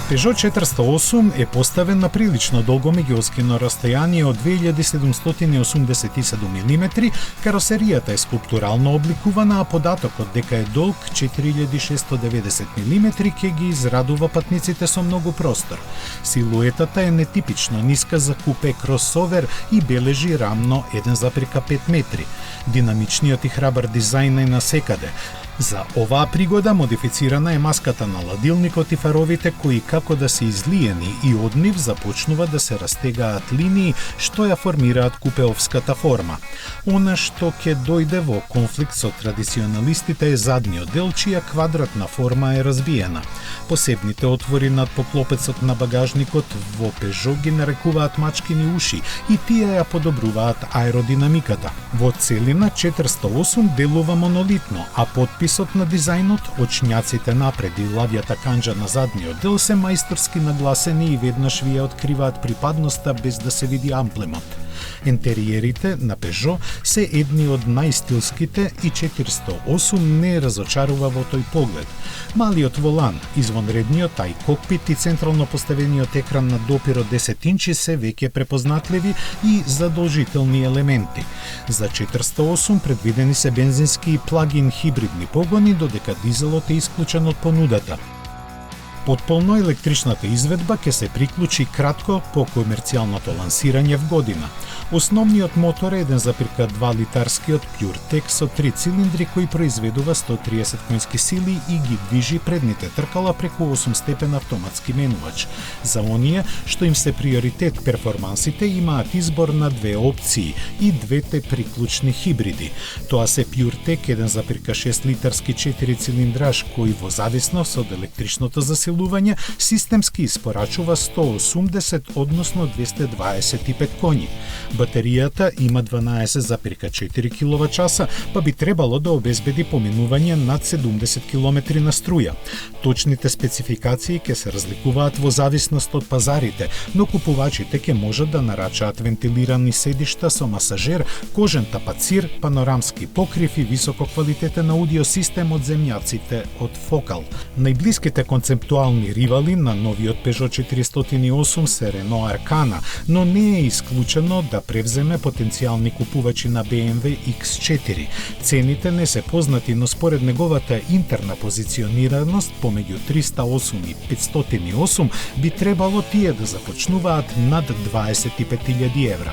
Peugeot 408 е поставен на прилично долго меѓуоскино растојание од 2787 мм, каросеријата е скулптурално обликувана, а податокот дека е долг 4690 мм ќе ги израдува патниците со многу простор. Силуетата е нетипично ниска за купе кросовер и бележи рамно 1,5 метри. Динамичниот и храбар дизајн е насекаде. За оваа пригода модифицирана е маската на ладилникот и фаровите кои како да се излиени и од нив започнува да се растегаат линии што ја формираат купеовската форма. Она што ќе дојде во конфликт со традиционалистите е задниот дел чија квадратна форма е разбиена. Посебните отвори над поклопецот на багажникот во Peugeot ги нарекуваат мачкини уши и тие ја подобруваат аеродинамиката. Во целина 408 делува монолитно, а подписот на дизајнот, очњаците напред и лавјата канџа на задниот дел се мајсторски нагласени и веднаш ви ја откриваат припадноста без да се види амблемот. Ентериерите на Peugeot се едни од најстилските и 408 не разочарува во тој поглед. Малиот волан, извонредниот тај кокпит и централно поставениот екран на допир од 10 инчи се веќе препознатливи и задолжителни елементи. За 408 предвидени се бензински и плагин хибридни погони, додека дизелот е исклучен од понудата. Потполно електричната изведба ќе се приклучи кратко по комерцијалното лансирање в година. Основниот мотор е 1,2 литарскиот PureTech со 3 цилиндри кој произведува 130 конски сили и ги движи предните тркала преку 8-степен автоматски менувач. За оние што им се приоритет перформансите имаат избор на две опции и двете приклучни хибриди. Тоа се PureTech 1,6 литарски 4 цилиндраж кој во зависност од електричното засилување системски испорачува 180 односно 225 коњи. Батеријата има 12,4 киловатчаса, па би требало да обезбеди поминување над 70 км на струја. Точните спецификации ќе се разликуваат во зависност од пазарите, но купувачите ќе можат да нарачаат вентилирани седишта со масажер, кожен тапацир, панорамски покрив и висококвалитетен аудио систем од земјаците од Focal. Најблиските концептуални ривали на новиот Peugeot 408 се Renault Arcana, но не е исклучено да превземе потенцијални купувачи на BMW X4. Цените не се познати, но според неговата интерна позиционираност помеѓу 308 и 508 би требало тие да започнуваат над 25.000 евра.